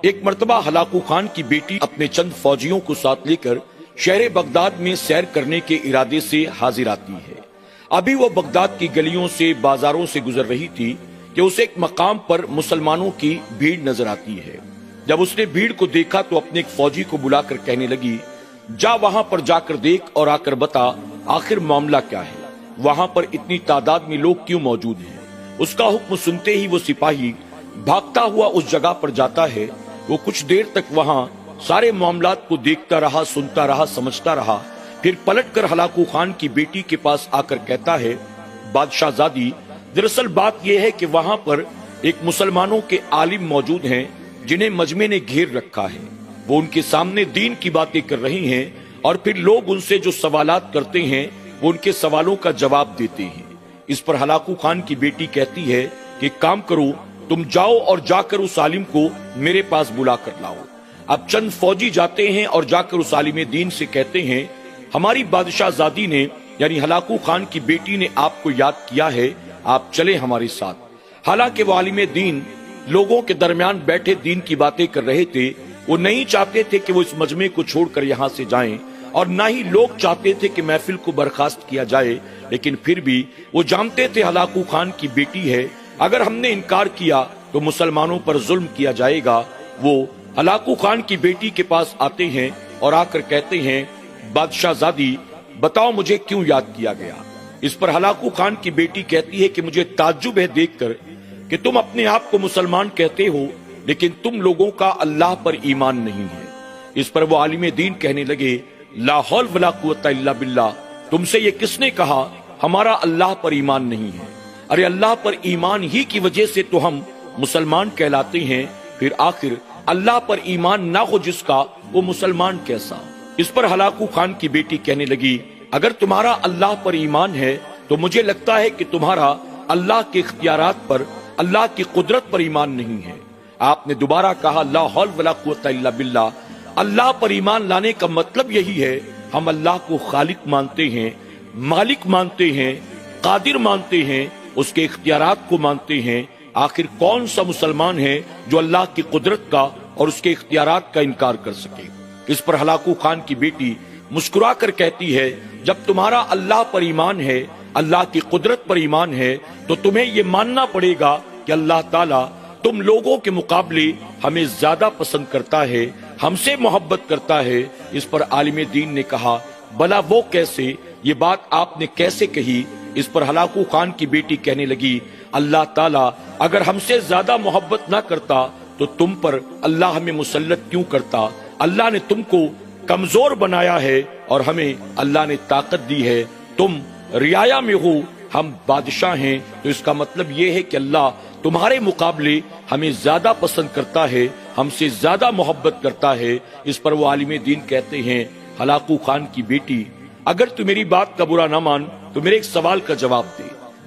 एक मर्तबा हलाकू खान की बेटी अपने चंद फौजियों को साथ लेकर शहर बगदाद में सैर करने के इरादे से हाजिर आती है। अभी वो बगदाद की गलियों से बाजारों से गुजर रही थी कि उसे एक मकाम पर मुसलमानों की भीड़ नजर आती है। जब उसने भीड़ को देखा तो अपने एक फौजी को बुलाकर कहने लगी, जा वहां पर जाकर देख और आकर बता आखिर मामला क्या है, वहां पर इतनी तादाद में लोग क्यों मौजूद हैं। उसका हुक्म सुनते ही वो सिपाही भागता हुआ उस जगह पर जाता है। वो कुछ देर तक वहां सारे मामलात को देखता रहा, सुनता रहा, समझता रहा। फिर पलटकर हलाकू खान की बेटी के पास आकर कहता है, बादशाहजादी, दरअसल बात यह है कि वहां पर एक मुसलमानों के आलिम मौजूद हैं जिन्हें मजमे ने घेर रखा है। वो उनके सामने दीन की बातें कर रही हैं और फिर लोग उनसे जो सवालात करते हैं वो उनके सवालों का जवाब देते हैं। इस पर हलाकू खान की बेटी कहती है कि काम करो, तुम जाओ और जाकर उस आलिम को मेरे पास बुला कर लाओ। अब चंद फौजी जाते हैं और जाकर उस आलिम दीन से कहते हैं, हमारी बादशाहजादी ने यानी हलाकू खान की बेटी ने आपको याद किया है, आप चले हमारे साथ। हालांकि वो आलिम दीन लोगों के दरमियान बैठे दीन की बातें कर रहे थे। वो नहीं चाहते थे कि वो इस मजमे को छोड़कर यहाँ से जाएं और ना ही लोग चाहते थे कि महफिल को बर्खास्त किया जाए, लेकिन फिर भी वो जानते थे हलाकू खान की बेटी है, अगर हमने इनकार किया तो मुसलमानों पर जुल्म किया जाएगा। वो हलाकू खान की बेटी के पास आते हैं और आकर कहते हैं, बादशाहजादी बताओ मुझे क्यों याद किया गया। इस पर हलाकू खान की बेटी कहती है कि मुझे ताज्जुब है देखकर कि तुम अपने आप को मुसलमान कहते हो लेकिन तुम लोगों का अल्लाह पर ईमान नहीं है। इस पर वो आलिम दीन कहने लगे, ला हौल वला कुव्वता इल्ला बिल्लाह, तुमसे ये किसने कहा हमारा अल्लाह पर ईमान नहीं है। अरे अल्लाह पर ईमान ही की वजह से तो हम मुसलमान कहलाते हैं, फिर आखिर अल्लाह पर ईमान ना हो जिसका वो मुसलमान कैसा। इस पर हलाकू खान की बेटी कहने लगी, अगर तुम्हारा अल्लाह पर ईमान है तो मुझे लगता है कि तुम्हारा अल्लाह के इख्तियारात पर, अल्लाह की कुदरत पर ईमान नहीं है। आपने दोबारा कहा, ला हौल वला कुव्वता इल्ला बिल्लाह, अल्लाह पर ईमान लाने का मतलब यही है हम अल्लाह को खालिक मानते हैं, मालिक मानते हैं, कादिर मानते हैं, उसके इख्तियारात को मानते हैं। आखिर कौन सा मुसलमान है जो अल्लाह की कुदरत का और उसके इख्तियारात का इनकार कर सके। इस पर हलाकू खान की बेटी मुस्कुरा कर कहती है, जब तुम्हारा अल्लाह पर ईमान है, अल्लाह की कुदरत पर ईमान है, तो तुम्हें ये मानना पड़ेगा कि अल्लाह ताला तुम लोगों के मुकाबले हमें ज्यादा पसंद करता है, हमसे मोहब्बत करता है। इस पर आलिम दीन ने कहा, भला वो कैसे, ये बात आपने कैसे कही। इस पर हलाकू खान की बेटी कहने लगी, अल्लाह ताला अगर हमसे ज्यादा मोहब्बत ना करता तो तुम पर अल्लाह हमें मुसल्लत क्यों करता। अल्लाह ने तुमको कमजोर बनाया है और हमें अल्लाह ने ताकत दी है। तुम रियाया में हो, हम बादशाह हैं, तो इसका मतलब ये है कि अल्लाह तुम्हारे मुकाबले हमें ज्यादा पसंद करता है, हमसे ज्यादा मोहब्बत करता है। इस पर वो आलिम दीन कहते हैं, हलाकू खान की बेटी अगर तू मेरी बात का बुरा ना मान तो मेरे एक सवाल का जवाब दे।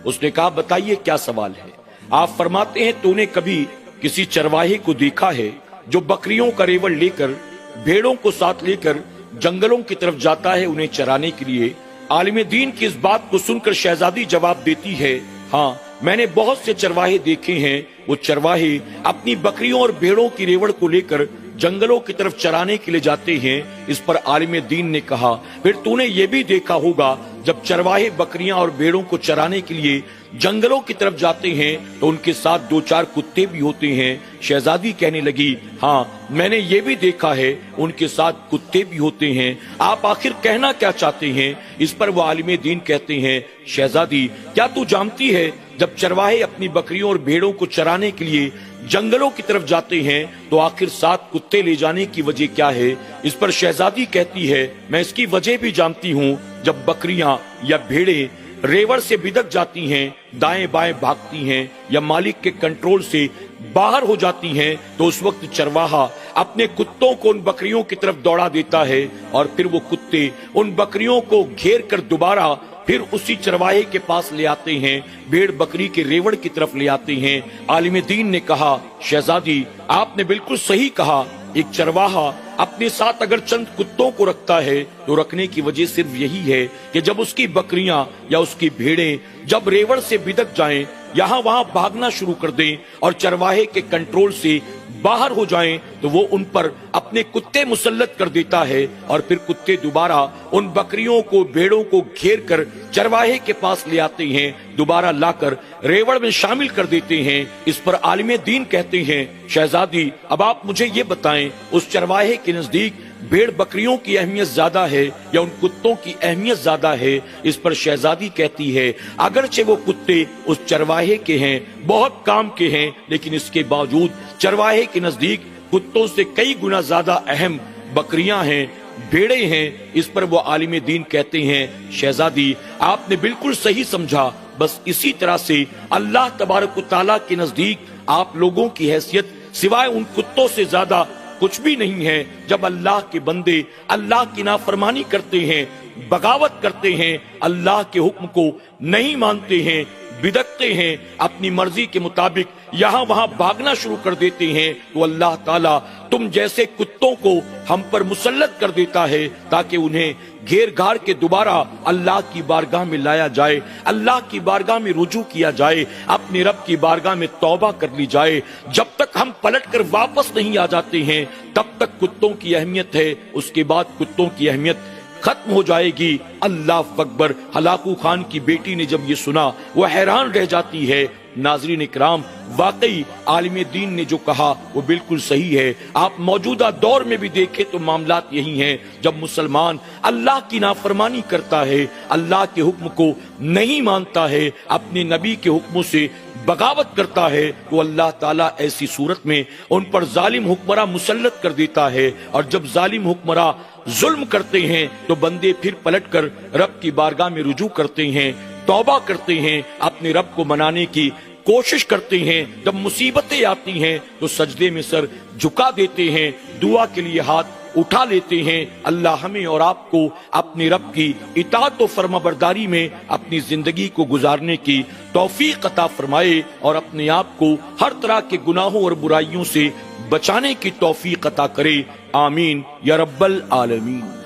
उसने कहा, बताइए क्या सवाल है। आप फरमाते हैं, तूने कभी किसी चरवाहे को देखा है जो बकरियों का रेवड़ लेकर, भेड़ों को साथ लेकर जंगलों की तरफ जाता है उन्हें चराने के लिए। आलिम दीन की इस बात को सुनकर शहजादी जवाब देती है, हाँ मैंने बहुत से चरवाहे देखे हैं। वो चरवाहे अपनी बकरियों और भेड़ों की रेवड़ को लेकर जंगलों की तरफ चराने के लिए जाते हैं। इस पर आलिम दीन ने कहा, फिर तूने ये भी देखा होगा जब चरवाहे बकरियां और भेड़ों को चराने के लिए जंगलों की तरफ जाते हैं तो उनके साथ दो चार कुत्ते भी होते हैं। शहजादी कहने लगी, हाँ मैंने ये भी देखा है, उनके साथ कुत्ते भी होते हैं। आप आखिर कहना क्या चाहते हैं। इस पर वो आलिम दीन कहते हैं, शहजादी क्या तू जानती है जब चरवाहे अपनी बकरियों और भेड़ों को चराने के लिए जंगलों की तरफ जाते हैं तो आखिर साथ कुत्ते ले जाने की वजह क्या है। इस पर शहजादी कहती है, मैं इसकी वजह भी जानती हूँ। जब बकरियां या भेड़ें रेवड़ से बिदक जाती हैं, दाएं बाएं भागती हैं या मालिक के कंट्रोल से बाहर हो जाती हैं, तो उस वक्त चरवाहा अपने कुत्तों को उन बकरियों की तरफ दौड़ा देता है और फिर वो कुत्ते उन बकरियों को घेर कर दोबारा फिर उसी चरवाहे के पास ले आते हैं, भेड़ बकरी के रेवड़ की तरफ ले आते हैं। आलिम दीन ने कहा, शहजादी आपने बिल्कुल सही कहा। एक चरवाहा अपने साथ अगर चंद कुत्तों को रखता है तो रखने की वजह सिर्फ यही है कि जब उसकी बकरियां या उसकी भेड़ें जब रेवड़ से बिदक जाएं, यहाँ वहां भागना शुरू कर दें और चरवाहे के कंट्रोल से باہر ہو جائیں تو وہ ان پر اپنے کتے مسلط کر دیتا ہے اور پھر کتے دوبارہ ان بکریوں کو بھیڑوں کو گھیر کر چرواہے کے پاس لے آتے ہیں، دوبارہ لا کر ریوڑ میں شامل کر دیتے ہیں۔ اس پر عالم دین کہتے ہیں شہزادی اب آپ مجھے یہ بتائیں اس چرواہے کے نزدیک بھیڑ بکریوں کی اہمیت زیادہ ہے یا ان کتوں کی اہمیت زیادہ ہے؟ اس پر شہزادی کہتی ہے اگرچہ وہ کتے اس چرواہے کے ہیں، بہت کام کے ہیں، لیکن اس کے باوجود چرواہے کے نزدیک کتوں سے کئی گنا زیادہ اہم بکریاں ہیں، بھیڑیں ہیں۔ اس پر وہ عالم دین کہتے ہیں شہزادی آپ نے بالکل صحیح سمجھا، بس اسی طرح سے اللہ تبارک و تعالیٰ کے نزدیک آپ لوگوں کی حیثیت سوائے ان کتوں سے زیادہ کچھ بھی نہیں ہے۔ جب اللہ کے بندے اللہ کی نافرمانی کرتے ہیں، بغاوت کرتے ہیں، اللہ کے حکم کو نہیں مانتے ہیں، بدکتے ہیں، اپنی مرضی کے مطابق یہاں وہاں بھاگنا شروع کر دیتے ہیں، تو اللہ تعالیٰ تم جیسے کتوں کو ہم پر مسلط کر دیتا ہے تاکہ انہیں گھیر گھار کے دوبارہ اللہ کی بارگاہ میں لایا جائے، اللہ کی بارگاہ میں رجوع کیا جائے، اپنے رب کی بارگاہ میں توبہ کر لی جائے۔ جب تک ہم پلٹ کر واپس نہیں آ جاتے ہیں تب تک کتوں کی اہمیت ہے، اس کے بعد کتوں کی اہمیت ختم ہو جائے گی۔ اللہ اکبر۔ ہلاکو خان کی بیٹی نے جب یہ سنا وہ حیران رہ جاتی ہے۔ ناظرین اکرام واقعی عالم دین نے جو کہا وہ بالکل صحیح ہے۔ آپ موجودہ دور میں بھی دیکھیں تو معاملات یہی ہیں، جب مسلمان اللہ کی نافرمانی کرتا ہے، اللہ کے حکم کو نہیں مانتا ہے، اپنے نبی کے حکموں سے بغاوت کرتا ہے، تو اللہ تعالیٰ ایسی صورت میں ان پر ظالم حکمراں مسلط کر دیتا ہے۔ اور جب ظالم حکمراں ظلم کرتے ہیں تو بندے پھر پلٹ کر رب کی بارگاہ میں رجوع کرتے ہیں، توبہ کرتے ہیں، اپنے رب کو منانے کی کوشش کرتے ہیں۔ جب مصیبتیں آتی ہیں تو سجدے میں سر جھکا دیتے ہیں، دعا کے لیے ہاتھ اٹھا لیتے ہیں۔ اللہ ہمیں اور آپ کو اپنے رب کی اطاعت و فرما برداری میں اپنی زندگی کو گزارنے کی توفیق عطا فرمائے اور اپنے آپ کو ہر طرح کے گناہوں اور برائیوں سے بچانے کی توفیق عطا کرے۔ آمین یا رب العالمین۔